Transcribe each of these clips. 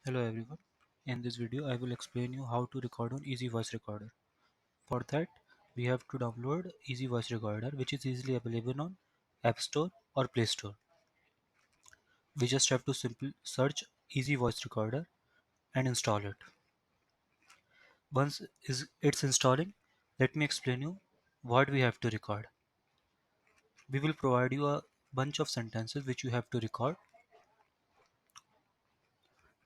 Hello everyone. In this video I will explain you how to record on Easy Voice Recorder. For that we have to download Easy Voice Recorder, which is easily available on App Store or Play Store. We just have to simply search Easy Voice Recorder and install it. Once it's installing, let me explain you what we have to record. We will provide you a bunch of sentences which you have to record,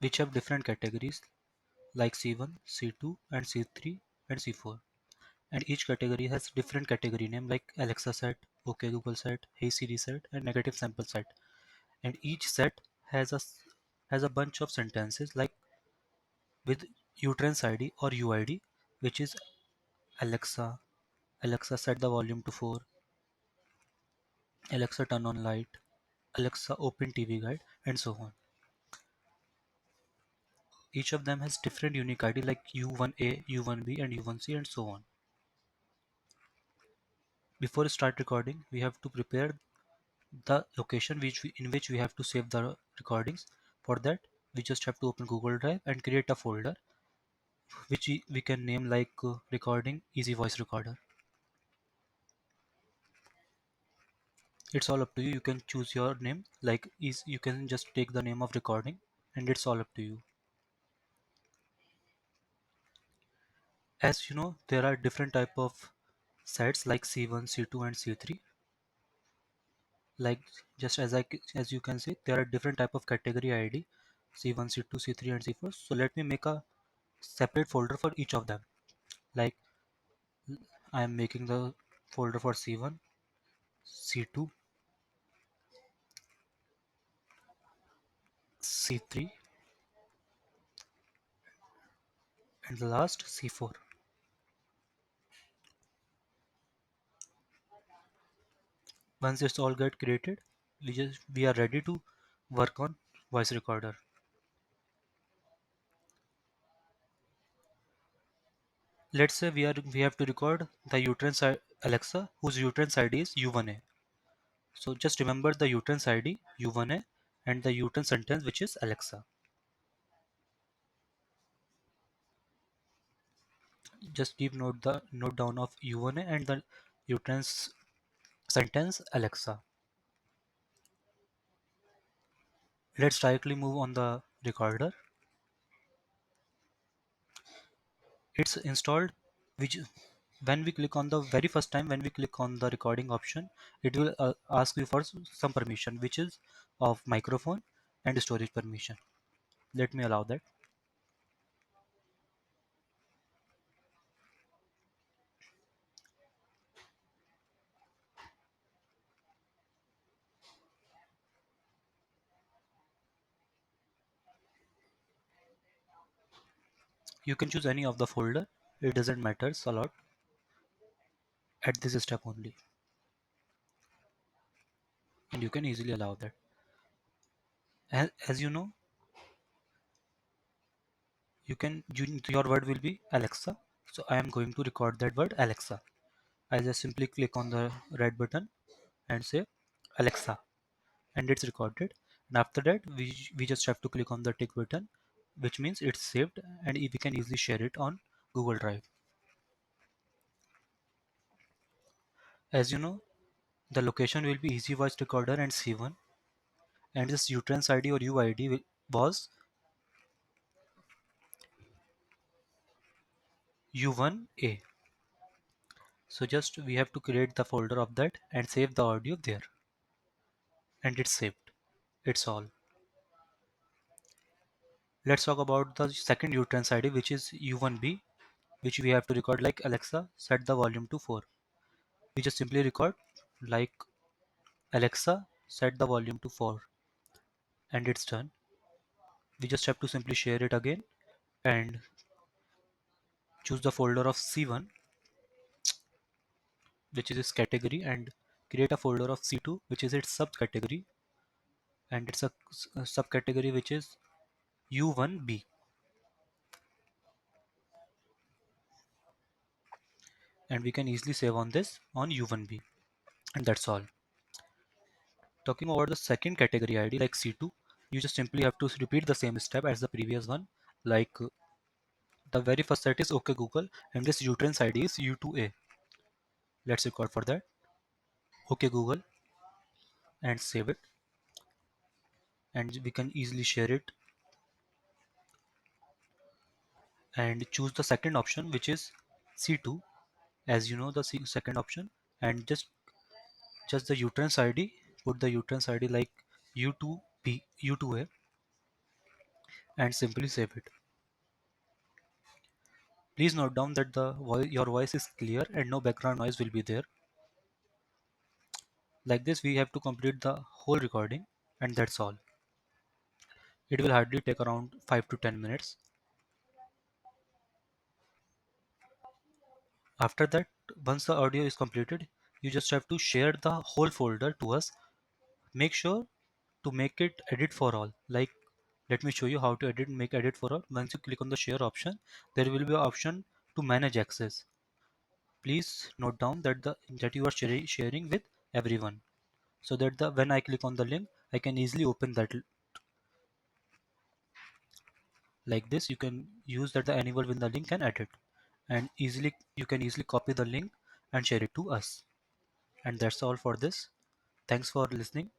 which have different categories like C1, C2 and C3 and C4. And each category has different category name like Alexa set, OK Google set, Hey Siri set, and negative sample set. And each set has a bunch of sentences like with utterance ID or UID, which is Alexa, Alexa set the volume to 4, Alexa turn on light, Alexa open TV guide, and so on. Each of them has different unique ID like U1A, U1B, and U1C, and so on. Before start recording, we have to prepare the location in which we have to save the recordings. For that, we just have to open Google Drive and create a folder which we can name like recording Easy Voice Recorder. It's all up to you. You can choose your name. Like is you can just take the name of recording, and it's all up to you. As you know, there are different type of sets like C1, C2, and C3. Like just as you can see, there are different type of category ID, C1, C2, C3, and C4. So let me make a separate folder for each of them. Like I am making the folder for C1, C2, C3, and the last C4. Once it's all get created, we are ready to work on voice recorder. Let's say we have to record the Alexa whose utterance ID is U1A. So just remember the utterance ID U1A and the utterance sentence which is Alexa. Just keep note down of U1A and the utterance sentence Alexa. Let's directly move on the recorder. It's installed. Which when we click on the very first time when we click on the recording option, it will ask you for some permission, which is of microphone and storage permission. Let me allow that. You can choose any of the folder. It doesn't matter a lot at this step only, and you can easily allow that. As you know, your word will be Alexa. So I am going to record that word Alexa. I just simply click on the red button and say Alexa, and it's recorded. And after that, we just have to click on the tick button, which means it's saved, and we can easily share it on Google Drive. As you know, the location will be Easy Voice Recorder and C1, and this utterance ID or UID was U1A. So just we have to create the folder of that and save the audio there, and it's saved. It's all. Let's talk about the second utterance ID, which is U1B, which we have to record like Alexa set the volume to 4. We just simply record like Alexa set the volume to 4, and it's done. We just have to simply share it again and choose the folder of C1, which is its category, and create a folder of C2, which is its subcategory, and it's a subcategory which is U1B. And we can easily save on this on U1B, and that's all. Talking about the second category ID like C2, You just simply have to repeat the same step as the previous one. Like the very first set is OK Google, and this uTrends ID is U2A. Let's record for that. OK Google, and save it, and we can easily share it, and choose the second option, which is C2, as you know the second option, and just the uTrends ID. Put the uTrends ID like U2B U2A, and simply save it. Please note down that your voice is clear and no background noise will be there. Like this, we have to complete the whole recording, and that's all. It will hardly take around 5 to 10 minutes. After that, once the audio is completed, you just have to share the whole folder to us. Make sure to make it edit for all. Like, let me show you how to make edit for all. Once you click on the share option, there will be an option to manage access. Please note down that you are sharing with everyone, so that when I click on the link, I can easily open that. Like this, you can use that the anyone with the link can edit, and you can easily copy the link and share it to us. And that's all for this. Thanks for listening.